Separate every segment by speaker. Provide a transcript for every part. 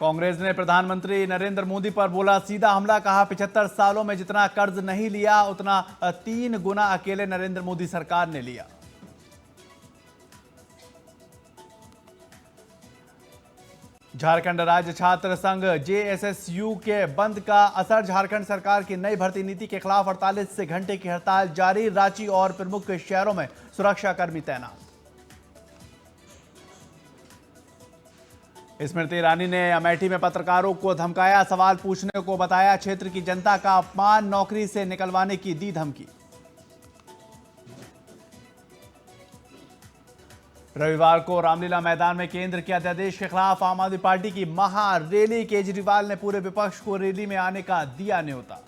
Speaker 1: कांग्रेस ने प्रधानमंत्री नरेंद्र मोदी पर बोला सीधा हमला, कहा 75 सालों में जितना कर्ज नहीं लिया उतना 3 गुना अकेले नरेंद्र मोदी सरकार ने लिया। झारखंड राज्य छात्र संघ जेएसएसयू के बंद का असर, झारखंड सरकार की नई भर्ती नीति के खिलाफ 48 घंटे की हड़ताल जारी, रांची और प्रमुख शहरों में सुरक्षाकर्मी तैनात। स्मृति ईरानी ने अमेठी में पत्रकारों को धमकाया, सवाल पूछने को बताया क्षेत्र की जनता का अपमान, नौकरी से निकलवाने की दी धमकी। रविवार को रामलीला मैदान में केंद्र के अध्यादेश के खिलाफ आम आदमी पार्टी की महारैली, केजरीवाल ने पूरे विपक्ष को रैली में आने का दिया न्योता।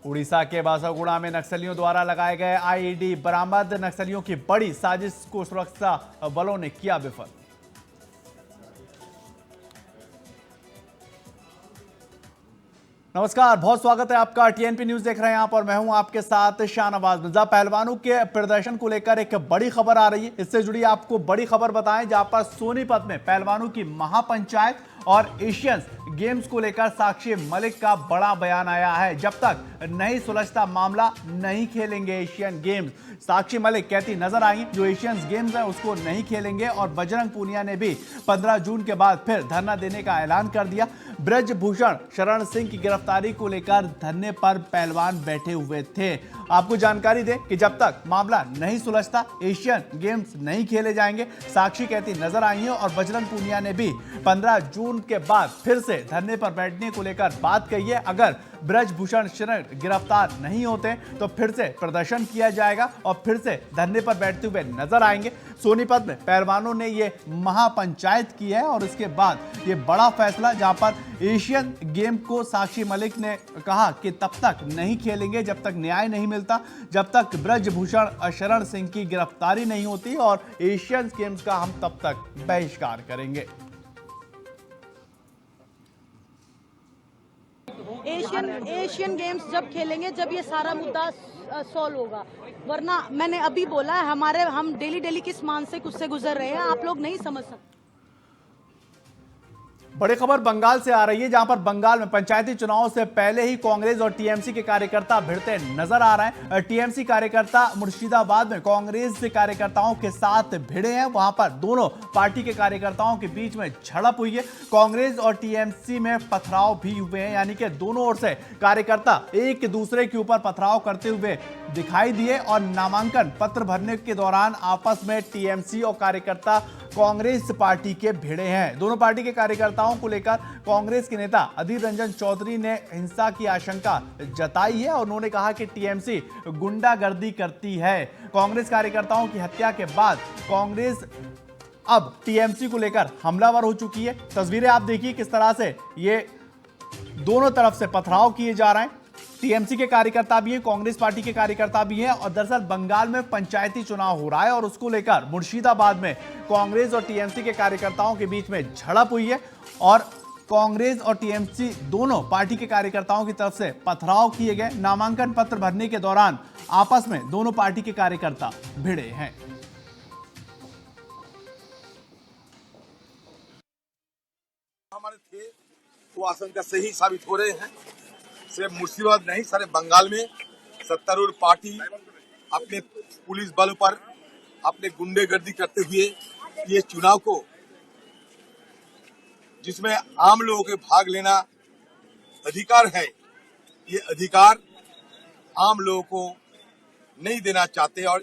Speaker 1: उड़ीसा के बासागुड़ा में नक्सलियों द्वारा लगाए गए आईईडी बरामद, नक्सलियों की बड़ी साजिश को सुरक्षा बलों ने किया विफल। नमस्कार, बहुत स्वागत है आपका। टीएनपी न्यूज देख रहे हैं आप और मैं हूं आपके साथ शाहनवाज मिर्जा। पहलवानों के प्रदर्शन को लेकर एक बड़ी खबर आ रही है, इससे जुड़ी आपको बड़ी खबर बताएं जहां पर सोनीपत में पहलवानों की महापंचायत और एशियन गेम्स को लेकर साक्षी मलिक का बड़ा बयान आया है। जब तक नहीं सुलझता मामला नहीं खेलेंगे एशियन गेम्स। साक्षी मलिक कहती नजर आई जो एशियन गेम्स है उसको नहीं खेलेंगे। और बजरंग पूनिया ने भी 15 जून के बाद फिर धरना देने का ऐलान कर दिया। ब्रजभूषण शरण सिंह की गिरफ्तारी को लेकर धरने पर पहलवान बैठे हुए थे। आपको जानकारी दें कि जब तक मामला नहीं सुलझता एशियन गेम्स नहीं खेले जाएंगे। साक्षी कहती नजर आई है और बजरंग पूनिया ने भी 15 जून के बाद फिर से धरने पर बैठने को लेकर बात कही है। अगर ब्रजभूषण शरण गिरफ्तार नहीं होते तो फिर से प्रदर्शन किया जाएगा और फिर से धरने पर बैठते हुए नजर आएंगे। सोनीपत में पहलवानों ने ये महापंचायत की है और इसके बाद ये बड़ा फैसला जहां पर एशियन गेम को साक्षी मलिक ने कहा कि तब तक नहीं खेलेंगे जब तक न्याय नहीं मिलता, जब तक ब्रजभूषण शरण सिंह की गिरफ्तारी नहीं होती और एशियन गेम्स का हम तब तक बहिष्कार करेंगे।
Speaker 2: एशियन गेम्स जब खेलेंगे जब ये सारा मुद्दा सॉल्व होगा, वरना मैंने अभी बोला है हम डेली किस मानसिक उससे गुजर रहे हैं, आप लोग नहीं समझ सकते।
Speaker 1: बड़ी खबर बंगाल से आ रही है जहां पर बंगाल में पंचायती चुनाव से पहले ही कांग्रेस और टीएमसी के कार्यकर्ता भिड़ते नजर आ रहे हैं। टीएमसी कार्यकर्ता मुर्शिदाबाद में कांग्रेस कार्यकर्ताओं के साथ भिड़े हैं। वहां पर दोनों पार्टी के कार्यकर्ताओं के बीच में झड़प हुई है। कांग्रेस और टीएमसी में पथराव भी हुए हैं, यानी कि दोनों ओर से कार्यकर्ता एक दूसरे के ऊपर पथराव करते हुए दिखाई दिए। और नामांकन पत्र भरने के दौरान आपस में टीएमसी और कार्यकर्ता कांग्रेस पार्टी के भिड़े हैं। दोनों पार्टी के कार्यकर्ताओं को लेकर कांग्रेस के नेता अधीर रंजन चौधरी ने हिंसा की आशंका जताई है और उन्होंने कहा कि टीएमसी गुंडागर्दी करती है। कांग्रेस कार्यकर्ताओं की हत्या के बाद कांग्रेस अब टीएमसी को लेकर हमलावर हो चुकी है। तस्वीरें आप देखिए किस तरह से ये दोनों तरफ से पथराव किए जा रहे हैं। टीएमसी के कार्यकर्ता भी हैं, कांग्रेस पार्टी के कार्यकर्ता भी हैं। और दरअसल बंगाल में पंचायती चुनाव हो रहा है और उसको लेकर मुर्शिदाबाद में कांग्रेस और टीएमसी के कार्यकर्ताओं के बीच में झड़प हुई है और कांग्रेस और टीएमसी दोनों पार्टी के कार्यकर्ताओं की तरफ से पथराव किए गए। नामांकन पत्र भरने के दौरान आपस में दोनों पार्टी के कार्यकर्ता भिड़े हैं।
Speaker 3: हमारे थे वो आशंका सही साबित हो रहे हैं। सिर्फ मुर्शिदाबाद नहीं, सारे बंगाल में सत्तारूढ़ पार्टी अपने पुलिस बल पर अपने गुंडेगर्दी करते हुए ये चुनाव को, जिसमें आम लोगों के भाग लेना अधिकार है, ये अधिकार आम लोगों को नहीं देना चाहते और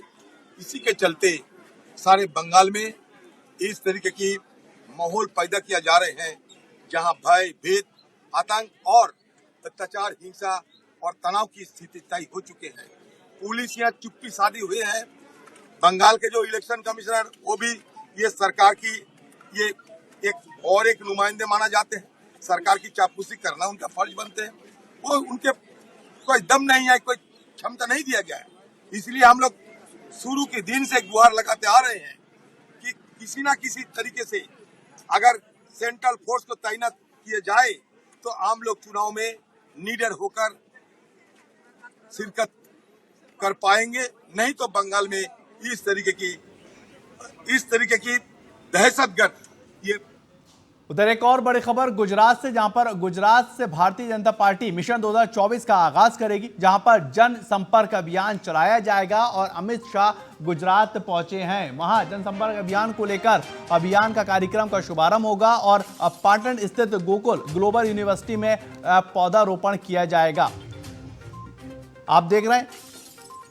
Speaker 3: इसी के चलते सारे बंगाल में इस तरीके की माहौल पैदा किया जा रहे हैं जहां भय, भेद, आतंक और अत्याचार, हिंसा और तनाव की स्थिति तय हो चुके हैं। पुलिस यहाँ चुप्पी साधी हुए हैं। बंगाल के जो इलेक्शन कमिश्नर वो भी ये सरकार की ये एक नुमाइंदे माना जाते हैं। सरकार की चापलूसी करना उनका फर्ज बनते हैं। वो उनके कोई दम नहीं है, कोई क्षमता नहीं दिया गया है। इसलिए हम लोग शुरू के दिन से गुहार लगाते आ रहे हैं कि किसी ना किसी तरीके से अगर सेंट्रल फोर्स को तैनात किया जाए तो आम लोग चुनाव में निडर होकर शिरकत कर पाएंगे। नहीं तो बंगाल में इस तरीके की इस तरीके की दहशतगर्द ये
Speaker 1: उधर एक और बड़ी खबर गुजरात से, जहां पर गुजरात से भारतीय जनता पार्टी मिशन 2024 का आगाज करेगी, जहां पर जन संपर्क अभियान चलाया जाएगा और अमित शाह गुजरात पहुंचे हैं। वहां जनसंपर्क अभियान को लेकर अभियान का कार्यक्रम का शुभारंभ होगा और पाटन स्थित गोकुल ग्लोबल यूनिवर्सिटी में पौधारोपण किया जाएगा। आप देख रहे हैं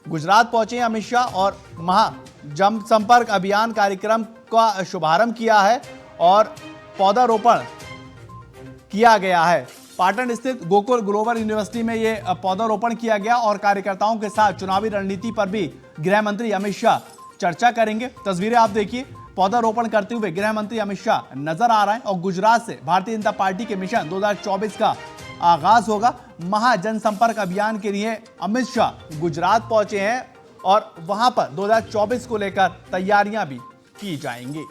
Speaker 1: गुजरात पहुंचे अमित शाह और वहां जनसंपर्क अभियान कार्यक्रम का शुभारंभ किया है और पौधारोपण किया गया है। पाटन स्थित गोकुल ग्लोबल यूनिवर्सिटी में यह पौधारोपण किया गया और कार्यकर्ताओं के साथ चुनावी रणनीति पर भी गृह मंत्री अमित शाह चर्चा करेंगे। तस्वीरें आप देखिए, पौधारोपण करते हुए गृह मंत्री अमित शाह नजर आ रहे हैं और गुजरात से भारतीय जनता पार्टी के मिशन 2024 का आगाज होगा। महा जनसंपर्क अभियान के लिए अमित शाह गुजरात पहुंचे हैं और वहां पर 2024 को लेकर तैयारियां भी की जाएंगी।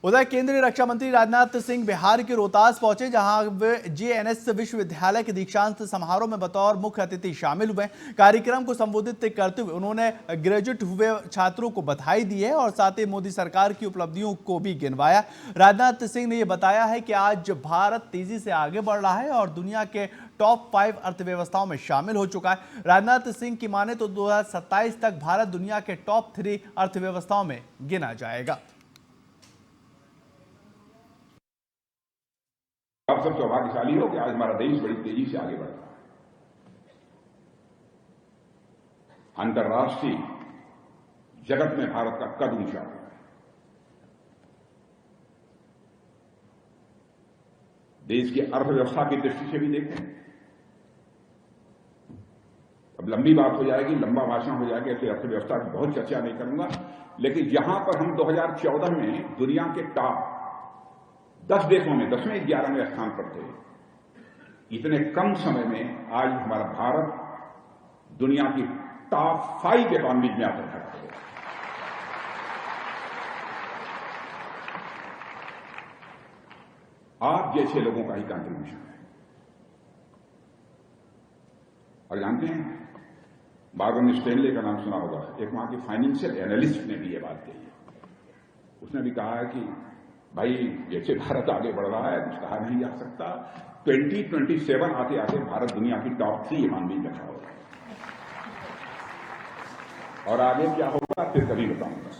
Speaker 1: उधर केंद्रीय रक्षा मंत्री राजनाथ सिंह बिहार के रोहतास पहुंचे, जहां वे जेएनएस विश्वविद्यालय के दीक्षांत समारोह में बतौर मुख्य अतिथि शामिल हुए। कार्यक्रम को संबोधित करते हुए उन्होंने ग्रेजुएट हुए छात्रों को बधाई दी है और साथ ही मोदी सरकार की उपलब्धियों को भी गिनवाया। राजनाथ सिंह ने यह बताया है कि आज भारत तेजी से आगे बढ़ रहा है और दुनिया के टॉप 5 अर्थव्यवस्थाओं में शामिल हो चुका है। राजनाथ सिंह की माने तो 2027 तक भारत दुनिया के टॉप 3 अर्थव्यवस्थाओं में गिना जाएगा।
Speaker 4: आप सब सौभाग्यशाली हो कि आज हमारा देश बड़ी तेजी से आगे बढ़ रहा है। अंतर्राष्ट्रीय जगत में भारत का कद ऊंचा हो रहा है। देश की अर्थव्यवस्था की दृष्टि से भी देखें, अब लंबी बात हो जाएगी, लंबा भाषण हो जाएगा, ऐसे अर्थव्यवस्था की बहुत चर्चा नहीं करूंगा, लेकिन जहां पर हम 2014 में दुनिया के टॉप 10 देशों में 10वें 11वें स्थान पर थे, इतने कम समय में आज हमारा भारत दुनिया की टॉप 5 इकोनॉमीज में आकर खड़ा है। आप जैसे लोगों का ही कंट्रीब्यूशन है। और जानते हैं, बार्गन स्टैनले का नाम सुना होगा, एक वहां के फाइनेंशियल एनालिस्ट ने भी यह बात कही है। उसने भी कहा है कि भाई जैसे भारत आगे बढ़ रहा है कुछ कहा नहीं जा सकता, 2027 आते आते भारत दुनिया की टॉप 3 इकोनॉमी में खड़ा होगा और आगे क्या होगा फिर कभी बताऊंगा।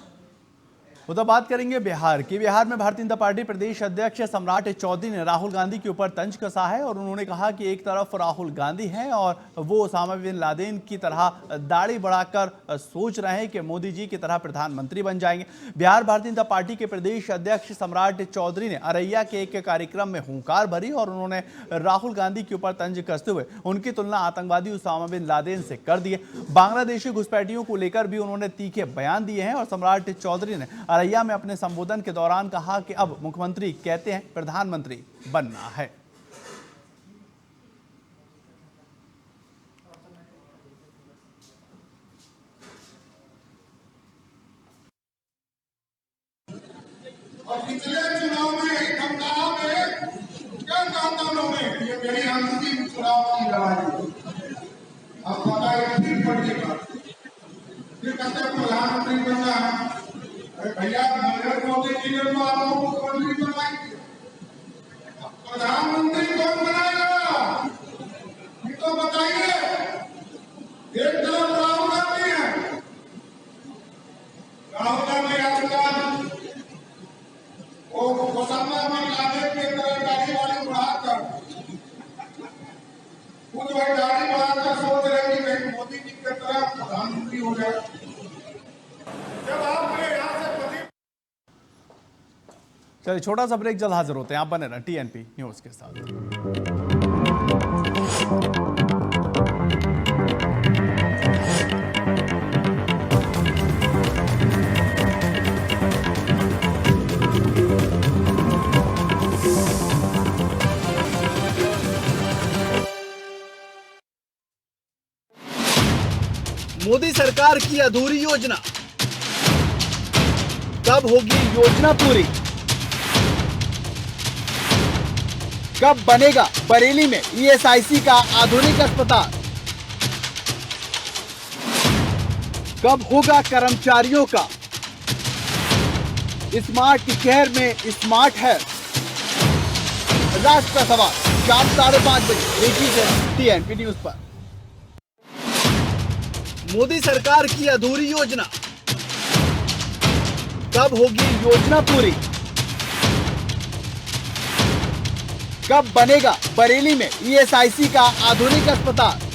Speaker 1: उधर बात करेंगे बिहार की। बिहार में भारतीय जनता पार्टी प्रदेश अध्यक्ष सम्राट चौधरी ने राहुल गांधी के ऊपर तंज कसा है और उन्होंने कहा कि एक तरफ राहुल गांधी हैं और वो ओसामा बिन लादेन की तरह दाढ़ी बढ़ाकर सोच रहे हैं कि मोदी जी की तरह प्रधानमंत्री बन जाएंगे। बिहार भारतीय जनता पार्टी के प्रदेश अध्यक्ष सम्राट चौधरी ने अररिया के एक कार्यक्रम में हुंकार भरी और उन्होंने राहुल गांधी के ऊपर तंज कसते हुए उनकी तुलना आतंकवादी ओसामा बिन लादेन से कर दी है। बांग्लादेशी घुसपैठियों को लेकर भी उन्होंने तीखे बयान दिए हैं और सम्राट चौधरी ने अररिया में अपने संबोधन के दौरान कहा कि अब मुख्यमंत्री कहते हैं प्रधानमंत्री बनना है।
Speaker 5: और पिछले चुनाव में हम कहा क्या कहा था उन्होंने, ये मेरी अंतिम चुनाव की लड़ाई, अब पता है फिर पड़ेगा, फिर कहते प्रधानमंत्री बनना है। भैया नरेंद्र मोदी जी ने तो आपको मुख्यमंत्री बनाएंगे, प्रधानमंत्री कौन बनाएगा ये तो बताइए। एक तरफ राहुल गांधी है, राहुल गांधी आजकल वो ओसामा बिन लादेन के तरह दाढ़ी बढ़ाकर खुद वही दाढ़ी बढ़ाकर सोच रहे कि मैं मोदी जी की तरह प्रधानमंत्री हो जाए। जब आपने यहाँ से
Speaker 1: चलिए छोटा सा ब्रेक, जल्द हाजिर होते हैं। आप बने रहें टीएनपी न्यूज के साथ। मोदी सरकार की अधूरी योजना, कब होगी योजना पूरी? कब बनेगा बरेली में ईएसआईसी का आधुनिक अस्पताल? कब होगा कर्मचारियों का स्मार्ट की कहर में स्मार्ट है? राष्ट्र का सवाल शाम 5:30 बजे देखिए टीएनपी न्यूज पर। मोदी सरकार की अधूरी योजना, कब होगी योजना पूरी? कब बनेगा बरेली में ईएसआईसी का आधुनिक अस्पताल?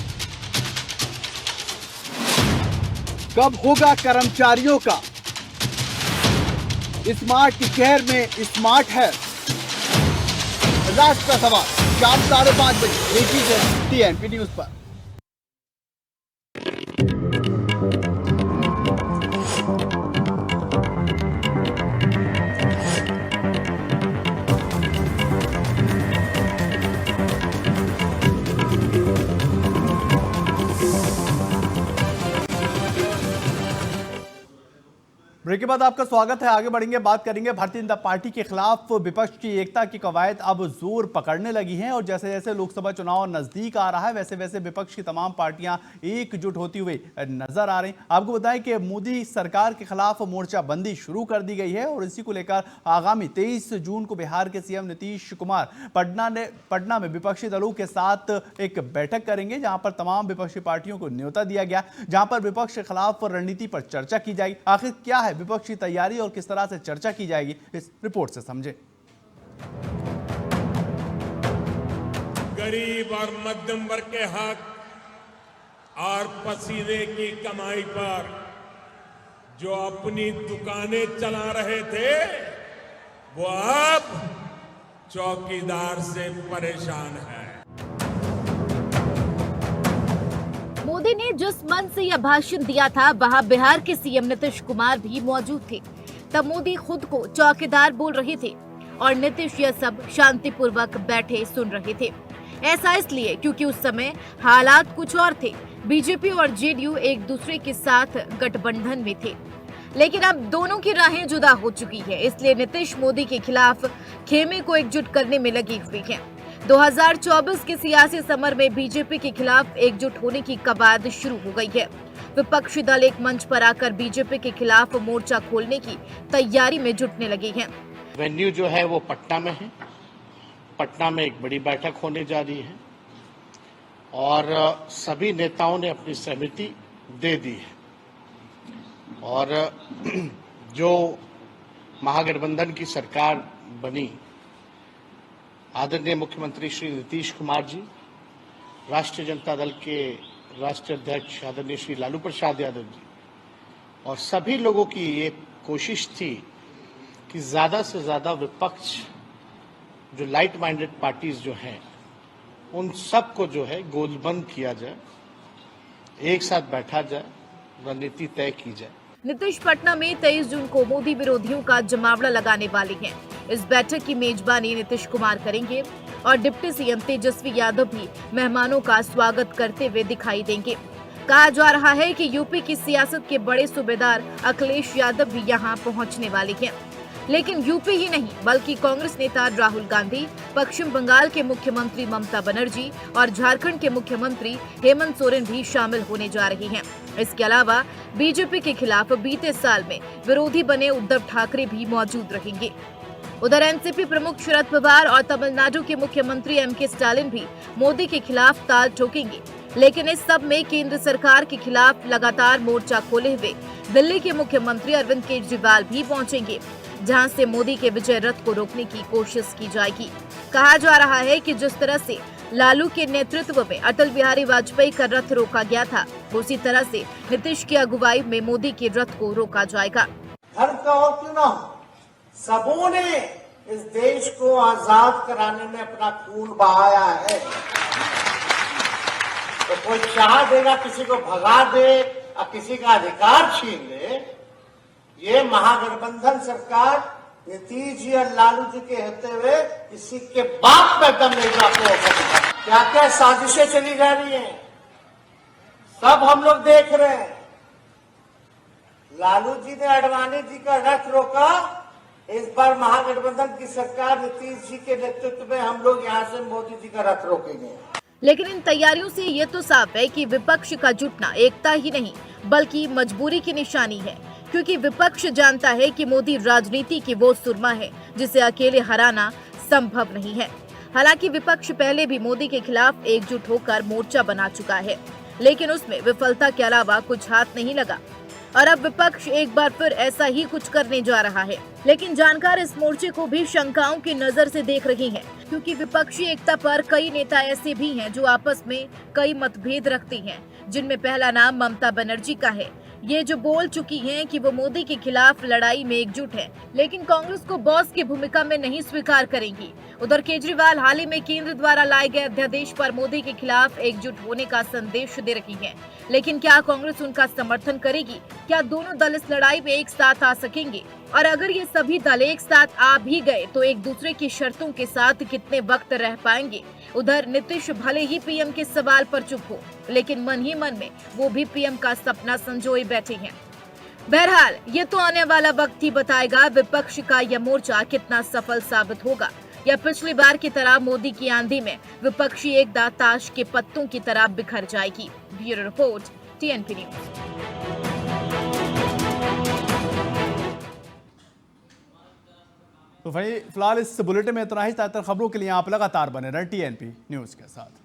Speaker 1: कब होगा कर्मचारियों का स्मार्ट की कहर में स्मार्ट है? राष्ट्र का सवाल शाम 5:30 बजे देखिए टीएनपी न्यूज पर। ब्रेक के बाद आपका स्वागत है। आगे बढ़ेंगे, बात करेंगे भारतीय जनता पार्टी के खिलाफ विपक्ष की एकता की कवायद अब जोर पकड़ने लगी हैं और जैसे जैसे लोकसभा चुनाव नजदीक आ रहा है वैसे वैसे विपक्ष की तमाम पार्टियां एकजुट होती हुई नजर आ रही। आपको बताएं कि मोदी सरकार के खिलाफ मोर्चाबंदी शुरू कर दी गई है और इसी को लेकर आगामी 23 जून को बिहार के सीएम नीतीश कुमार पटना में विपक्षी दलों के साथ एक बैठक करेंगे, जहां पर तमाम विपक्षी पार्टियों को न्योता दिया गया, जहां पर विपक्ष के खिलाफ रणनीति पर चर्चा की जाएगी। आखिर क्या है विपक्ष की तैयारी और किस तरह से चर्चा की जाएगी, इस रिपोर्ट से समझें।
Speaker 6: गरीब और मध्यम वर्ग के हक और पसीने की कमाई पर जो अपनी दुकानें चला रहे थे वो अब चौकीदार से परेशान है।
Speaker 7: मोदी ने जिस मंच से यह भाषण दिया था वहां बिहार के सीएम नीतीश कुमार भी मौजूद थे। तब मोदी खुद को चौकीदार बोल रहे थे और नीतीश यह सब शांतिपूर्वक बैठे सुन रहे थे। ऐसा इसलिए क्योंकि उस समय हालात कुछ और थे। बीजेपी और जेडीयू एक दूसरे के साथ गठबंधन में थे, लेकिन अब दोनों की राहें जुदा हो चुकी है। इसलिए नीतीश मोदी के खिलाफ खेमे को एकजुट करने में लगी हुई है। 2024 के सियासी समर में बीजेपी के खिलाफ एकजुट होने की कवायद शुरू हो गई है। विपक्षी दल एक मंच पर आकर बीजेपी के खिलाफ मोर्चा खोलने की तैयारी में जुटने लगे हैं।
Speaker 8: वेन्यू जो है वो पटना में है। पटना में एक बड़ी बैठक होने जा रही है और सभी नेताओं ने अपनी सहमति दे दी है और जो महागठबंधन की सरकार बनी, आदरणीय मुख्यमंत्री श्री नीतीश कुमार जी, राष्ट्रीय जनता दल के राष्ट्रीय अध्यक्ष आदरणीय श्री लालू प्रसाद यादव जी और सभी लोगों की ये कोशिश थी कि ज्यादा से ज्यादा विपक्ष जो लाइट माइंडेड पार्टीज जो हैं उन सबको जो है गोलबंद किया जाए, एक साथ बैठा जाए, रणनीति तय की जाए।
Speaker 7: नीतीश पटना में 23 जून को मोदी विरोधियों का जमावड़ा लगाने वाले हैं। इस बैठक की मेजबानी नीतीश कुमार करेंगे और डिप्टी सीएम तेजस्वी यादव भी मेहमानों का स्वागत करते हुए दिखाई देंगे। कहा जा रहा है कि यूपी की सियासत के बड़े सूबेदार अखिलेश यादव भी यहां पहुंचने वाले हैं। लेकिन यूपी ही नहीं बल्कि कांग्रेस नेता राहुल गांधी, पश्चिम बंगाल के मुख्यमंत्री ममता बनर्जी और झारखंड के मुख्यमंत्री हेमंत सोरेन भी शामिल होने जा रहे हैं। इसके अलावा बीजेपी के खिलाफ बीते साल में विरोधी बने उद्धव ठाकरे भी मौजूद रहेंगे। उधर एनसीपी प्रमुख शरद पवार और तमिलनाडु के मुख्यमंत्री एमके स्टालिन भी मोदी के खिलाफ ताल ठोकेंगे। लेकिन इस सब में केंद्र सरकार के खिलाफ लगातार मोर्चा खोले हुए दिल्ली के मुख्यमंत्री अरविंद केजरीवाल भी पहुंचेंगे, जहां से मोदी के विजय रथ को रोकने की कोशिश की जाएगी। कहा जा रहा है कि जिस तरह से लालू के नेतृत्व में अटल बिहारी वाजपेयी का रथ रोका गया था, उसी तरह से नीतीश की अगुवाई में मोदी के रथ को रोका जाएगा।
Speaker 9: धर्म का और क्यों ना हो, सबों ने इस देश को आजाद कराने में अपना खून बहाया है। तो कोई चाह देगा किसी को भगा दे और किसी का अधिकार छीन ले, ये महागठबंधन सरकार नीतीश जी और लालू जी के होते हुए किसी के बाप पे दम नहीं जाते। क्या क्या साजिशें चली जा रही हैं, सब हम लोग देख रहे हैं। लालू जी ने अडवाणी जी का रथ रोका, इस बार महागठबंधन की सरकार नीतीश जी के नेतृत्व में हम लोग यहाँ से मोदी जी का रथ रोकेंगे।
Speaker 7: लेकिन इन तैयारियों से ये तो साफ है कि विपक्ष का जुटना एकता ही नहीं बल्कि मजबूरी की निशानी है, क्योंकि विपक्ष जानता है कि मोदी राजनीति की वो सुरमा है जिसे अकेले हराना संभव नहीं है। हालांकि विपक्ष पहले भी मोदी के खिलाफ एकजुट होकर मोर्चा बना चुका है, लेकिन उसमें विफलता के अलावा कुछ हाथ नहीं लगा और अब विपक्ष एक बार फिर ऐसा ही कुछ करने जा रहा है। लेकिन जानकार इस मोर्चे को भी शंकाओं की नजर से देख रही हैं, क्योंकि विपक्षी एकता पर कई नेता ऐसे भी हैं जो आपस में कई मतभेद रखते हैं, जिनमें पहला नाम ममता बनर्जी का है। ये जो बोल चुकी हैं कि वो मोदी के खिलाफ लड़ाई में एकजुट है, लेकिन कांग्रेस को बॉस की भूमिका में नहीं स्वीकार करेंगी। उधर केजरीवाल हाल ही में केंद्र द्वारा लाए गए अध्यादेश पर मोदी के खिलाफ एकजुट होने का संदेश दे रही है, लेकिन क्या कांग्रेस उनका समर्थन करेगी? क्या दोनों दल इस लड़ाई में एक साथ आ सकेंगे? और अगर ये सभी दल एक साथ आ भी गए तो एक दूसरे की शर्तों के साथ कितने वक्त रह पाएंगे? उधर नीतीश भले ही पीएम के सवाल पर चुप हो, लेकिन मन ही मन में वो भी पीएम का सपना संजोए बैठे हैं। बहरहाल ये तो आने वाला वक्त ही बताएगा विपक्ष का यह मोर्चा कितना सफल साबित होगा, या पिछली बार की तरह मोदी की आंधी में विपक्षी एकता ताश के पत्तों की तरह बिखर जाएगी। Bureau report, TNP news.
Speaker 1: तो भाई फिलहाल इस बुलेटिन में इतना ही। ज्यादातर खबरों के लिए आप लगातार बने रहे TNP न्यूज के साथ।